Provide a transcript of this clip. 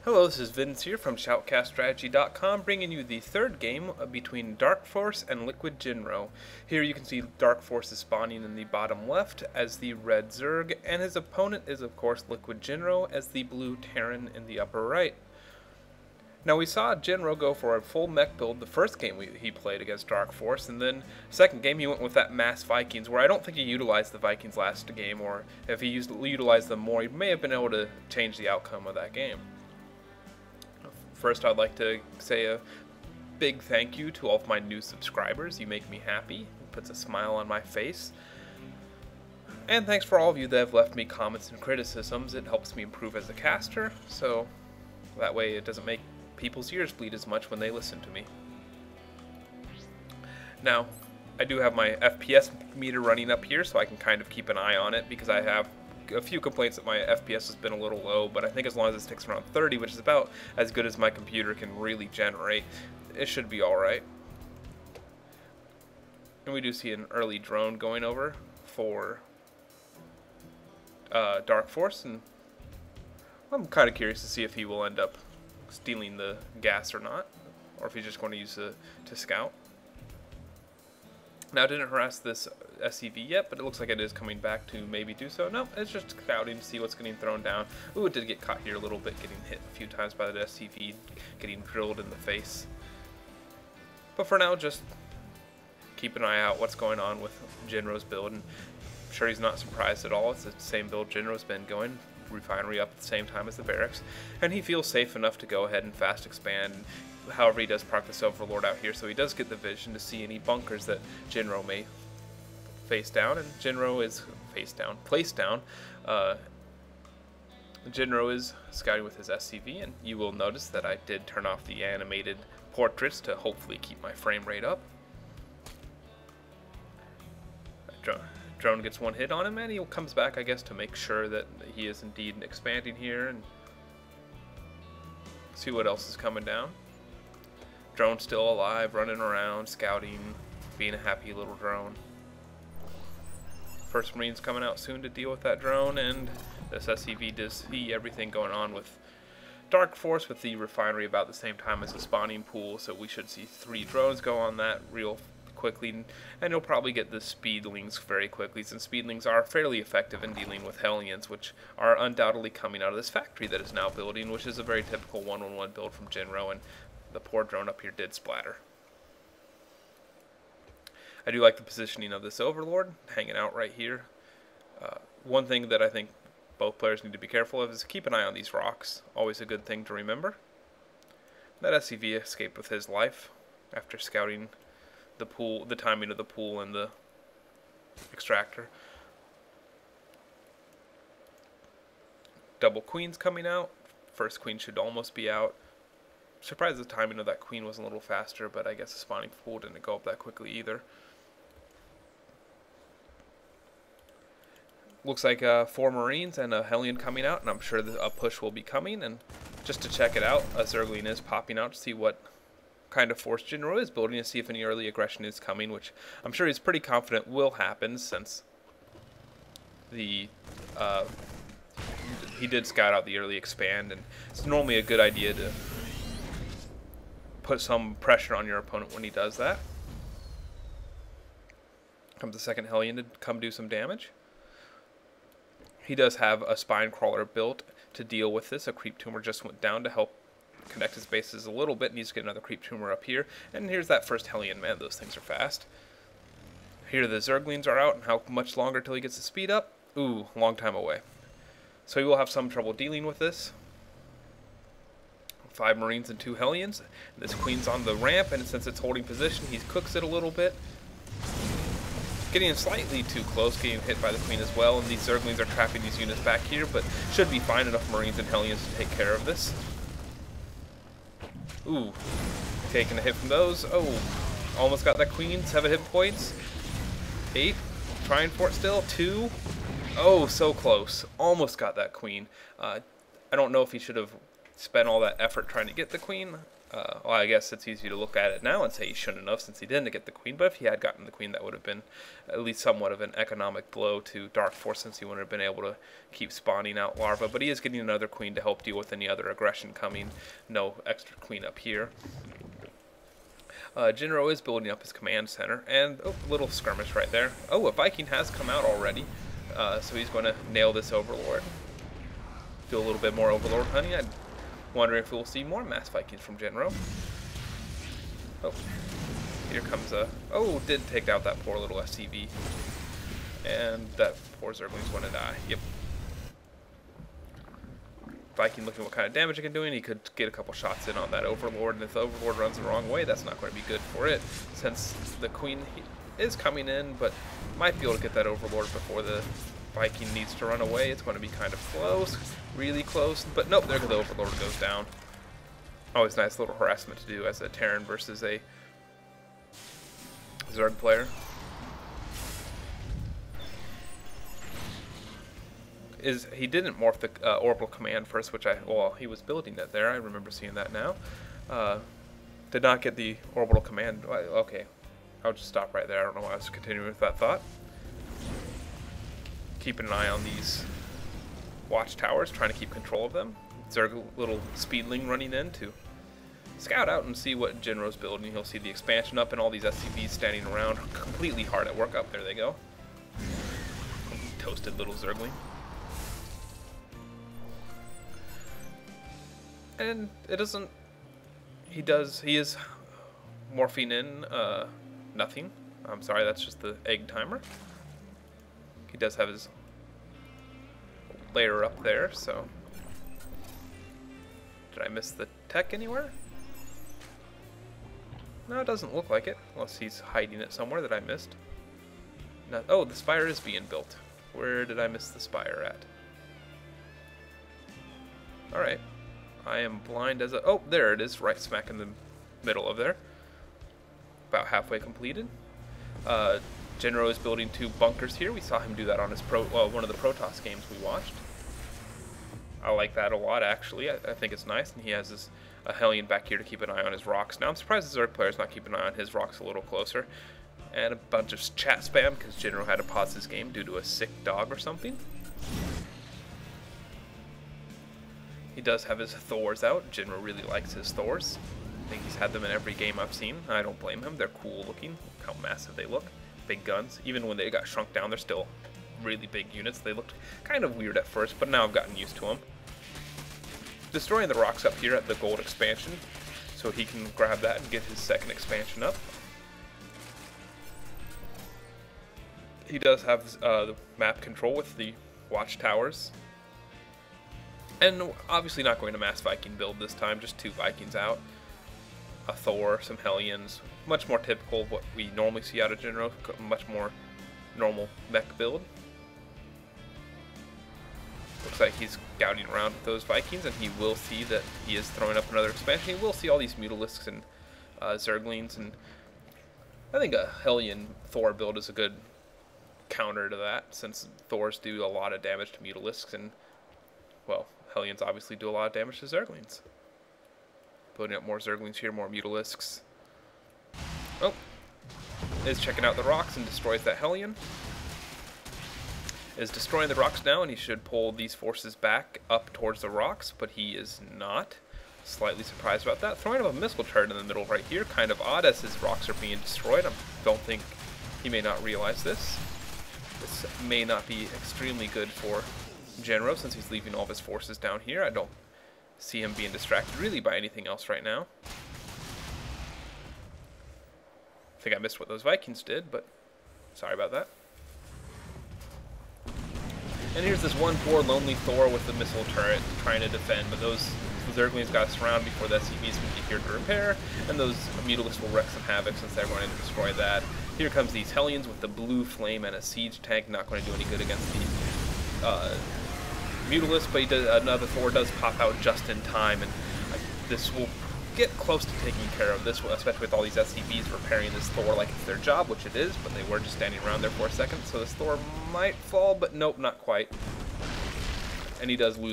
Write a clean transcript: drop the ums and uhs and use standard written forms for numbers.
Hello, this is Vincere from Shoutcaststrategy.com, bringing you the third game between Darkforce and Liquid Jinro. Here you can see Darkforce is spawning in the bottom left as the red Zerg, and his opponent is of course Liquid Jinro as the blue Terran in the upper right. Now we saw Jinro go for a full mech build the first game he played against Darkforce, and then second game he went with that mass Vikings, where I don't think he utilized the Vikings last game, or if he utilized them more, he may have been able to change the outcome of that game. First, I'd like to say a big thank you to all of my new subscribers. You make me happy. It puts a smile on my face. And thanks for all of you that have left me comments and criticisms. It helps me improve as a caster, so that way it doesn't make people's ears bleed as much when they listen to me. Now, I do have my FPS meter running up here, so I can kind of keep an eye on it, because I have a few complaints that my FPS has been a little low, but I think as long as it sticks around 30, which is about as good as my computer can really generate, it should be alright. And we do see an early drone going over for Darkforce, and I'm kind of curious to see if he will end up stealing the gas or not, or if he's just going to use it to scout. Now, I didn't harass this SCV yet, but it looks like it is coming back to maybe do so. No, it's just scouting to see what's getting thrown down. Ooh, it did get caught here a little bit, getting hit a few times by the SCV, getting drilled in the face. But for now, just keep an eye out what's going on with Jinro's build, and I'm sure he's not surprised at all. It's the same build Jinro's been going, refinery up at the same time as the barracks, and he feels safe enough to go ahead and fast expand. However, he does park this Overlord out here, so he does get the vision to see any bunkers that Jinro may face down, and Jinro is placed down. Jinro is scouting with his SCV, and you will notice that I did turn off the animated portraits to hopefully keep my frame rate up. Drone gets one hit on him, and he comes back, I guess, to make sure that he is indeed expanding here, and see what else is coming down. Drone still alive, running around, scouting, being a happy little drone. First Marine's coming out soon to deal with that drone, and this SCV does see everything going on with Darkforce, with the refinery about the same time as the spawning pool, so we should see 3 drones go on that real quickly, and you'll probably get the Speedlings very quickly, since Speedlings are fairly effective in dealing with Hellions, which are undoubtedly coming out of this factory that is now building, which is a very typical 1-on-1 build from Jinro, and the poor drone up here did splatter. I do like the positioning of this Overlord, hanging out right here. One thing that I think both players need to be careful of is keep an eye on these rocks. Always a good thing to remember. That SCV escaped with his life after scouting the pool, the timing of the pool and the extractor. Double queens coming out. First queen should almost be out. Surprised the timing of that queen was a little faster, but I guess the spawning pool didn't go up that quickly either. Looks like 4 Marines and a Hellion coming out, and I'm sure a push will be coming. And just to check it out, a Zergling is popping out to see what kind of force Jinro is building, to see if any early aggression is coming, which I'm sure he's pretty confident will happen, since the he did scout out the early expand, and it's normally a good idea to put some pressure on your opponent when he does that. Comes the second Hellion to come do some damage. He does have a spine crawler built to deal with this. A creep tumor just went down to help connect his bases a little bit. Needs to get another creep tumor up here. And here's that first Hellion. Man, those things are fast. Here the Zerglings are out, and how much longer till he gets the speed up? Ooh, long time away. So he will have some trouble dealing with this. 5 Marines and 2 Hellions. This queen's on the ramp, and since it's holding position, he cooks it a little bit. Getting slightly too close, getting hit by the queen as well, and these Zerglings are trapping these units back here, but should be fine enough Marines and Hellions to take care of this. Ooh, taking a hit from those. Oh, almost got that queen. 7 hit points. 8, trying for it still. 2. Oh, so close. Almost got that queen. I don't know if he should have spent all that effort trying to get the queen. Well, I guess it's easy to look at it now and say he shouldn't have, since he didn't get the queen. But if he had gotten the queen, that would have been at least somewhat of an economic blow to Darkforce, since he wouldn't have been able to keep spawning out larva. But he is getting another queen to help deal with any other aggression coming. No extra queen up here. Jinro is building up his command center, and a little skirmish right there. Oh, a Viking has come out already, so he's going to nail this Overlord. Do a little bit more Overlord hunting. I'm wondering if we'll see more mass Vikings from Jinro. Oh, here comes a... Oh, did take out that poor little SCV. And that poor Zergling's going to die. Yep. Viking looking what kind of damage it can do, and he could get a couple shots in on that Overlord, and if the Overlord runs the wrong way, that's not going to be good for it, since the Queen is coming in, but might be able to get that Overlord before the Viking needs to run away. It's going to be kind of close, really close, but nope, there the Overlord goes down. Always nice little harassment to do as a Terran versus a Zerg player. He didn't morph the orbital command first, which well, he was building it there. I remember seeing that now. Did not get the orbital command. Okay, I'll just stop right there. I don't know why I was continuing with that thought. Keeping an eye on these watchtowers, trying to keep control of them. Zerg little speedling running in to scout out and see what Jinro's building. He'll see the expansion up and all these SCVs standing around, completely hard at work. Up there they go. Toasted little Zergling. And it doesn't, he is morphing in nothing. I'm sorry, that's just the egg timer. He does have his layer up there, so. Did I miss the tech anywhere? No, it doesn't look like it, unless he's hiding it somewhere that I missed. No, oh, the spire is being built. Where did I miss the spire at? Alright. I am blind as a... Oh, there it is, right smack in the middle of there. About halfway completed. Jinro is building 2 bunkers here. We saw him do that on his one of the Protoss games we watched. I like that a lot, actually. I think it's nice, and he has a Hellion back here to keep an eye on his rocks. Now, I'm surprised the Zerg player's not keeping an eye on his rocks a little closer. And a bunch of chat spam, because Jinro had to pause his game due to a sick dog or something. He does have his Thors out. Jinro really likes his Thors. I think he's had them in every game I've seen. I don't blame him. They're cool looking. Look how massive they look. Big guns. Even when they got shrunk down, they're still really big units. They looked kind of weird at first, but now I've gotten used to them. Destroying the rocks up here at the gold expansion, so he can grab that and get his second expansion up. He does have the map control with the watchtowers. And obviously not going to mass Viking build this time, just 2 Vikings out. A Thor, some Hellions, much more typical of what we normally see out of Jinro, much more normal mech build. Looks like he's scouting around with those Vikings, and he will see that he is throwing up another expansion. He will see all these Mutalisks and Zerglings, and I think a Hellion Thor build is a good counter to that, since Thors do a lot of damage to Mutalisks, and, well, Hellions obviously do a lot of damage to Zerglings. Building up more Zerglings here, more Mutalisks. Oh, is checking out the rocks and destroys that Hellion. Is destroying the rocks now, and he should pull these forces back up towards the rocks, but he is not. Slightly surprised about that. Throwing up a missile turret in the middle right here, kind of odd as his rocks are being destroyed. I don't think he may not realize this. This may not be extremely good for Jinro, since he's leaving all of his forces down here. I don't see him being distracted really by anything else right now. I think I missed what those Vikings did, but sorry about that. And here's this one poor lonely Thor with the missile turret trying to defend, but those Zerglings got surrounded before the SCVs can get here to repair, and those Mutalisks will wreak some havoc since they're going to destroy that. Here comes these Hellions with the blue flame and a siege tank, not going to do any good against the Mutalisks, but another Thor does pop out just in time, and this will get close to taking care of this, especially with all these SCVs repairing this Thor like it's their job, which it is, but they were just standing around there for a second, so this Thor might fall, but nope, not quite. And he does lose